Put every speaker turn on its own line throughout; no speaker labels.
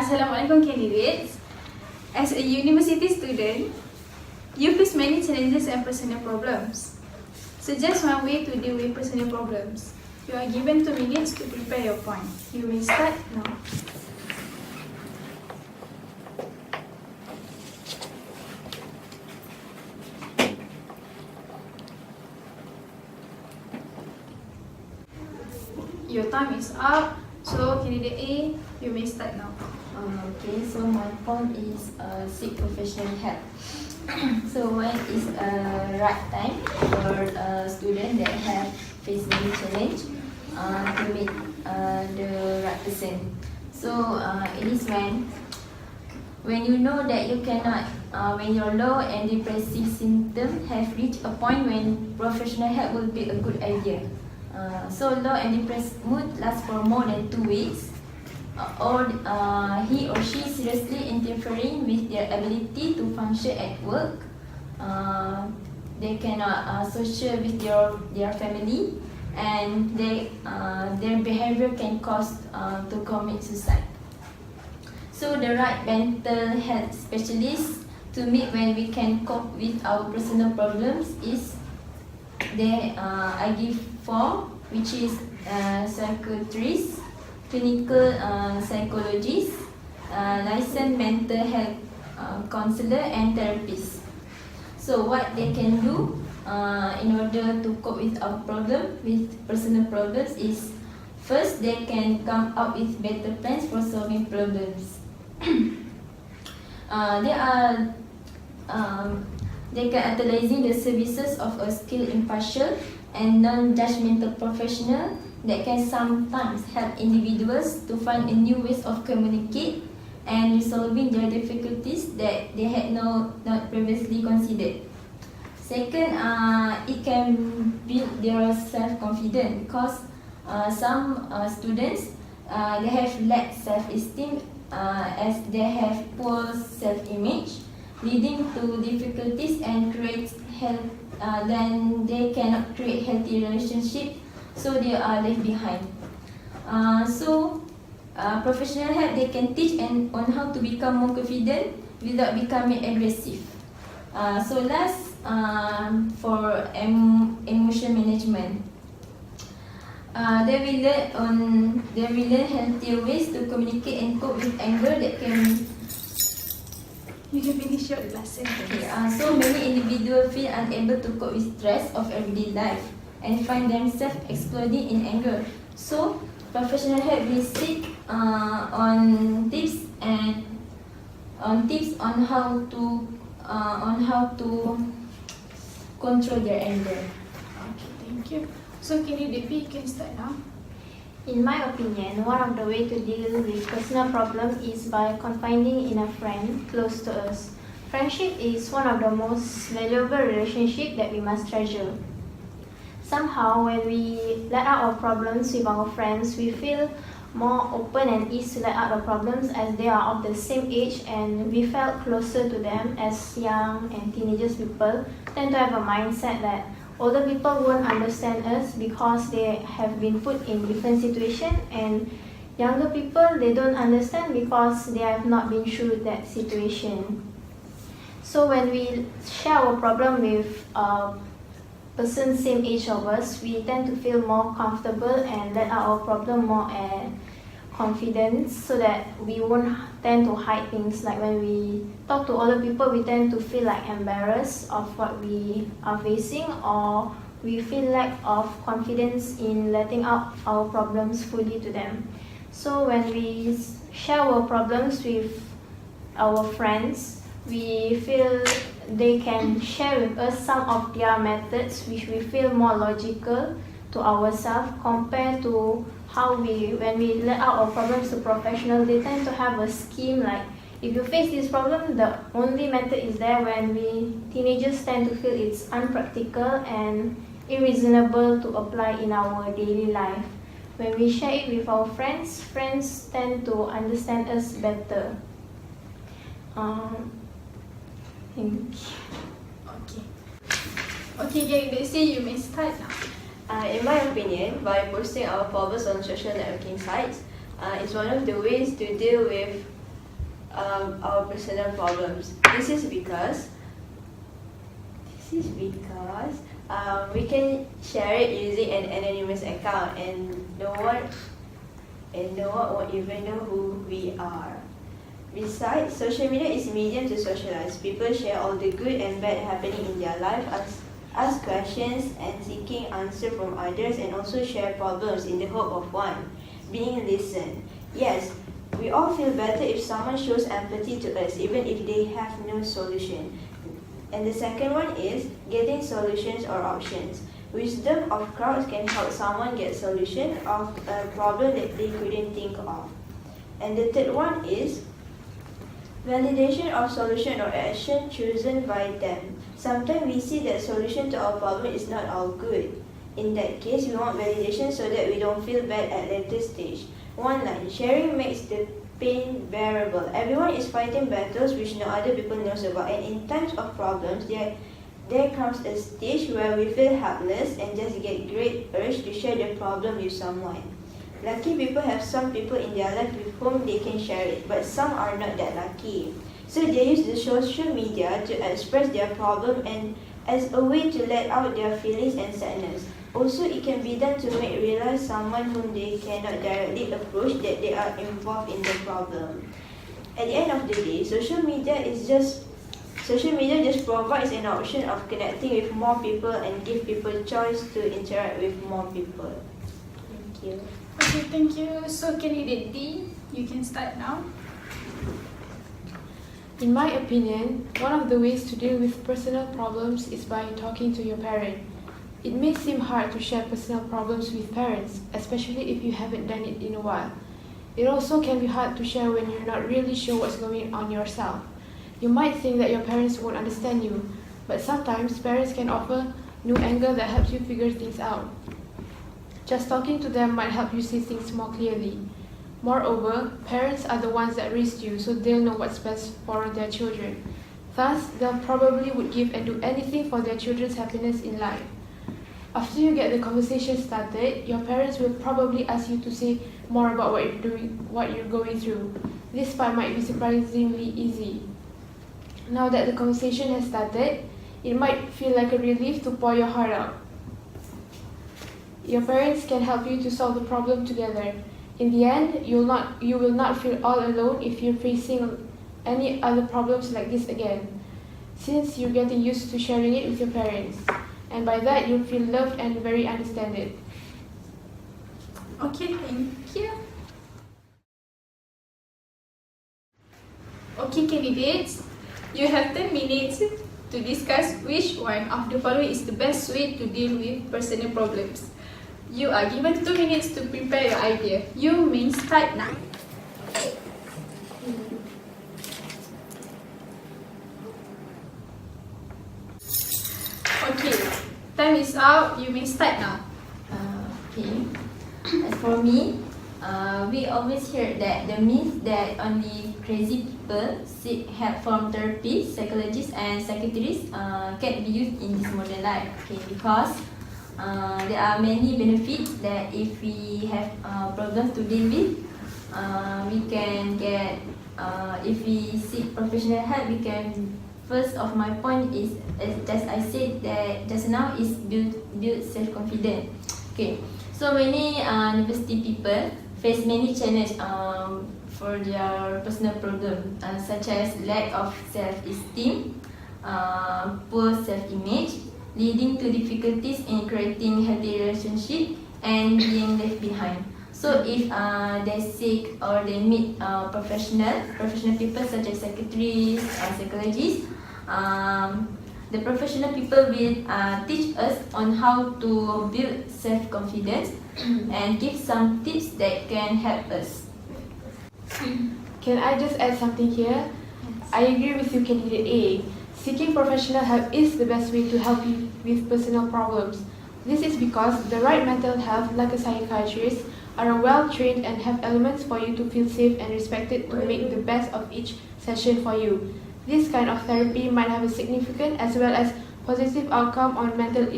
Assalamualaikum candidates. As a university student, you face many challenges and personal problems. Suggest one way to deal with personal problems. You are given 2 minutes to prepare your point. You may start now. Your time is up. So candidate A, you may start now.
Okay, so my point is seek professional help. So when is a right time for a student that have faced many challenge to meet the right person. So it is when you know that you cannot, when your low and depressive symptoms have reached a point when professional help will be a good idea. So low and depressed mood lasts for more than 2 weeks, or he or she seriously interfering with their ability to function at work. They cannot social with their family, and their behavior can cause to commit suicide. So the right mental health specialist to meet when we can cope with our personal problems is I give 4, which is psychiatrist, clinical psychologist, licensed mental health counselor, and therapist. So what they can do in order to cope with our problem, with personal problems, is first they can come up with better plans for solving problems. They can utilizing the services of a skilled, impartial, and non-judgmental professional that can sometimes help individuals to find a new ways of communicate and resolving their difficulties that they had not previously considered. Second, it can build their self-confidence, because some students they have lack self-esteem as they have poor self-image, leading to difficulties and create then they cannot create healthy relationship, so they are left behind. Professional help, they can teach on how to become more confident without becoming aggressive. So last, for emotion management, they will learn healthier ways to communicate and cope with anger that can.
You can finish your last sentence.
Okay, so many individuals feel unable to cope with stress of everyday life and find themselves exploding in anger. So professional help will seek on tips on how to control their anger.
Okay, thank you. So candidate B, you can start now.
In my opinion, one of the ways to deal with personal problems is by confiding in a friend close to us. Friendship is one of the most valuable relationships that we must treasure. Somehow, when we let out our problems with our friends, we feel more open and easy to let out the problems, as they are of the same age and we felt closer to them, as young and teenagers people tend to have a mindset that older people won't understand us because they have been put in different situations, and younger people, they don't understand because they have not been through that situation. So when we share our problem with a person same age of us, we tend to feel more comfortable and let out our problem more confidence, so that we won't tend to hide things. Like when we talk to other people, we tend to feel like embarrassed of what we are facing, or we feel lack of confidence in letting out our problems fully to them. So when we share our problems with our friends, we feel they can share with us some of their methods which we feel more logical to ourselves compared to how when we let out our problems to professionals. They tend to have a scheme like, if you face this problem, the only method is there. When teenagers tend to feel it's unpractical and unreasonable to apply in our daily life. When we share it with our friends, friends tend to understand us better. Thank you.
Okay, candidate C, you may start now.
In my opinion, by posting our problems on social networking sites is one of the ways to deal with our personal problems. This is because we can share it using an anonymous account, and no one won't even know who we are. Besides, social media is a medium to socialize. People share all the good and bad happening in their life, ask questions and seeking answer from others, and also share problems in the hope of being listened. Yes, we all feel better if someone shows empathy to us, even if they have no solution. And the second one is getting solutions or options. Wisdom of crowds can help someone get solution of a problem that they couldn't think of. And the third one is validation of solution or action chosen by them. Sometimes we see that solution to our problem is not all good. In that case, we want validation so that we don't feel bad at later stage. One line, sharing makes the pain bearable. Everyone is fighting battles which no other people knows about, and in times of problems, there comes a stage where we feel helpless and just get great urge to share the problem with someone. Lucky people have some people in their life with whom they can share it, but some are not that lucky. So they use the social media to express their problem and as a way to let out their feelings and sadness. Also, it can be done to make realize someone whom they cannot directly approach that they are involved in the problem. At the end of the day, social media just provides an option of connecting with more people and give people choice to interact with more people. Thank you.
Okay, thank you. So candidate D, you can start now.
In my opinion, one of the ways to deal with personal problems is by talking to your parent. It may seem hard to share personal problems with parents, especially if you haven't done it in a while. It also can be hard to share when you're not really sure what's going on yourself. You might think that your parents won't understand you, but sometimes parents can offer new angle that helps you figure things out. Just talking to them might help you see things more clearly. Moreover, parents are the ones that raised you, so they'll know what's best for their children. Thus, they'll probably would give and do anything for their children's happiness in life. After you get the conversation started, your parents will probably ask you to say more about what you're going through. This part might be surprisingly easy. Now that the conversation has started, it might feel like a relief to pour your heart out. Your parents can help you to solve the problem together. In the end, you will not feel all alone if you're facing any other problems like this again, since you're getting used to sharing it with your parents. And by that, you'll feel loved and very understood.
Okay, thank you. Okay, candidates, you have 10 minutes to discuss which one of the following is the best way to deal with personal problems. You are given 2 minutes to prepare your idea. You may start now. Okay, time is out. You may start now.
Okay. As for me, we always hear that the myth that only crazy people seek help from therapists, psychologists, and psychiatrists can be used in this modern life. Okay, because there are many benefits that if we have problems to deal with, we can get. If we seek professional help, we can. First of my point is, as I said that just now, is build self-confidence. Okay, so many university people face many challenges for their personal problem, such as lack of self-esteem, poor self-image, leading to difficulties in creating healthy relationship and being left behind. So if they seek or they meet professional people such as psychiatrists, psychologists, the professional people will teach us on how to build self-confidence and give some tips that can help us.
Can I just add something here? I agree with you, candidate A. Seeking professional help is the best way to help you with personal problems. This is because the right mental health, like a psychiatrist, are well-trained and have elements for you to feel safe and respected to make the best of each session for you. This kind of therapy might have a significant as well as positive outcome on mental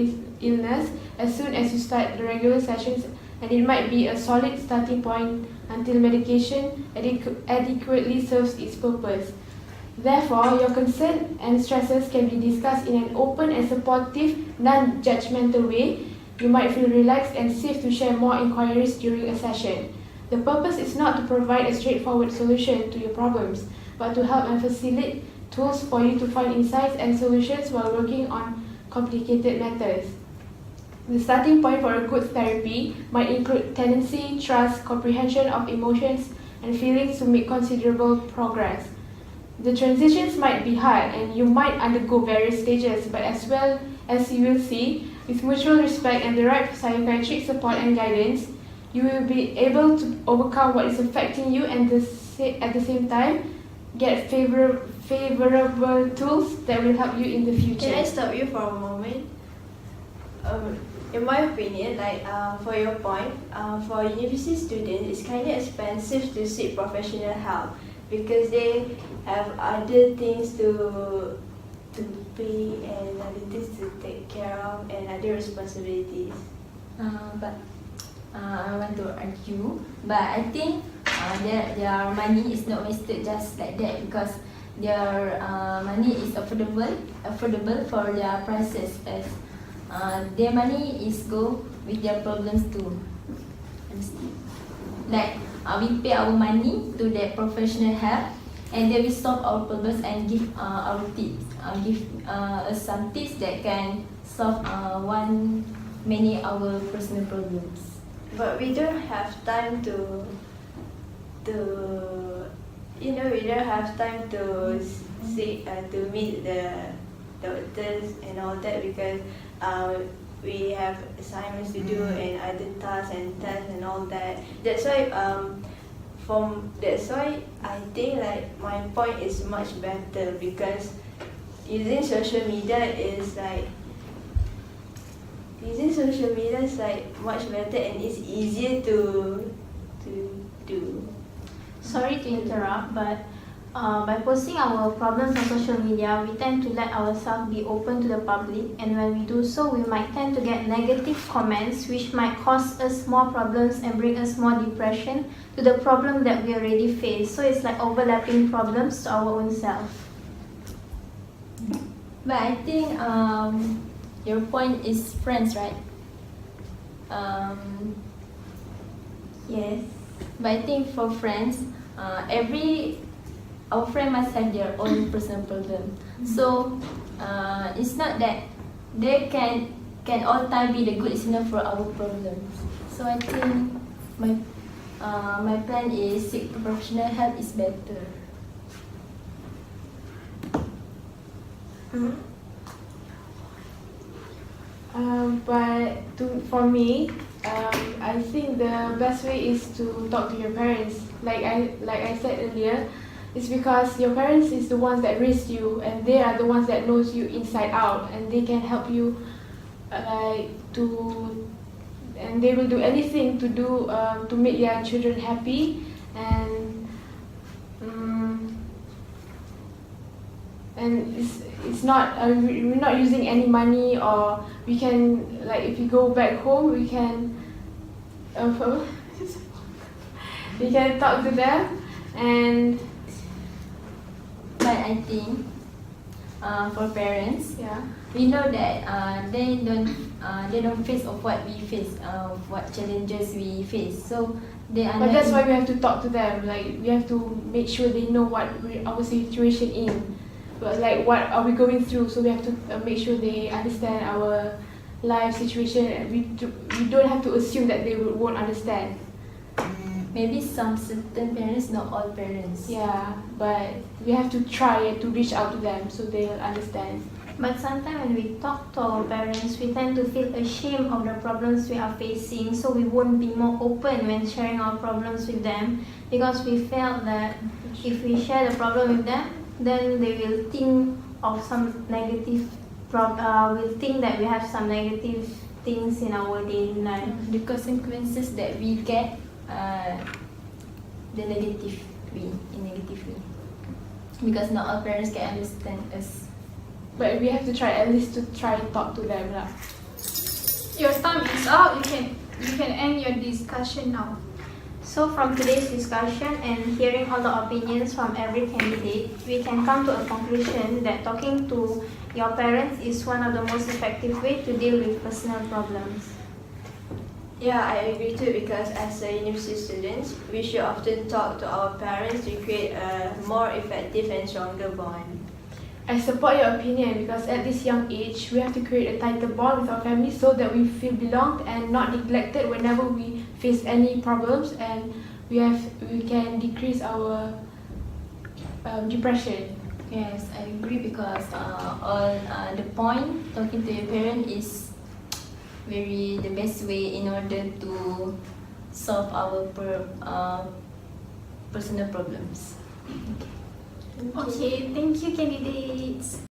illness as soon as you start the regular sessions and it might be a solid starting point until medication adequately serves its purpose. Therefore, your concern and stresses can be discussed in an open and supportive, non-judgmental way. You might feel relaxed and safe to share more inquiries during a session. The purpose is not to provide a straightforward solution to your problems, but to help and facilitate tools for you to find insights and solutions while working on complicated matters. The starting point for a good therapy might include tendency, trust, comprehension of emotions, and feelings to make considerable progress. The transitions might be hard and you might undergo various stages, but as well as you will see, with mutual respect and the right psychiatric support and guidance, you will be able to overcome what is affecting you and at the same time get favorable tools that will help you in the future.
Can I stop you for a moment? In my opinion, for your point, for university students, it's kind of expensive to seek professional help because they have other things to pay and other things to take care of and other responsibilities.
But I want to argue, but I think their money is not wasted just like that because their money is affordable for their prices as their money is go with their problems too. Like we pay our money to that professional help, and they will solve our problems and give our tips, give us some tips that can solve many our personal problems.
But we don't have time to we don't have time to see to meet the doctors and all that because we have assignments to do and other tasks and tests and all that. That's why I think my point is much better because using social media is much better and it's easier to do.
Sorry to interrupt, but by posting our problems on social media, we tend to let ourselves be open to the public, and when we do so, we might tend to get negative comments which might cause us more problems and bring us more depression to the problem that we already face. So it's like overlapping problems to our own self.
But I think your point is friends, right?
Yes.
But I think for friends, our friend must have their own personal problem. So it's not that they can all time be the good listener for our problems. So I think my plan is seek professional help is better.
For me, I think the best way is to talk to your parents. Like I said earlier, it's because your parents is the ones that raised you, and they are the ones that knows you inside out, and they can help you, and they will do anything to make their children happy, and it's not we're not using any money, or we can if you go back home we can talk to them. And
but I think for parents,
yeah,
we know that they don't face of what we face, what challenges we face. So they are.
But that's why we have to talk to them. We have to make sure they know what our situation in. But what are we going through? So we have to make sure they understand our life situation. And we don't have to assume that they won't understand.
Maybe some certain parents, not all parents.
Yeah, but we have to try to reach out to them so they'll understand.
But sometimes when we talk to our parents, we tend to feel ashamed of the problems we are facing, so we won't be more open when sharing our problems with them, because we felt that if we share the problem with them, then they will think of some negative will think that we have some negative things in our daily life.
The consequences that we get, the negative way, in negative way, because not all parents can understand us.
But we have to try at least to try and talk to them lah.
Your time is up. You can You can end your discussion now.
So from today's discussion and hearing all the opinions from every candidate, we can come to a conclusion that talking to your parents is one of the most effective way to deal with personal problems.
Yeah, I agree too, because as a university students, we should often talk to our parents to create a more effective and stronger bond.
I support your opinion because at this young age, we have to create a tighter bond with our family so that we feel belonged and not neglected whenever we face any problems, and we can decrease our depression.
Yes, I agree because the point talking to your parent is the best way in order to solve our personal problems.
Okay, thank you candidates.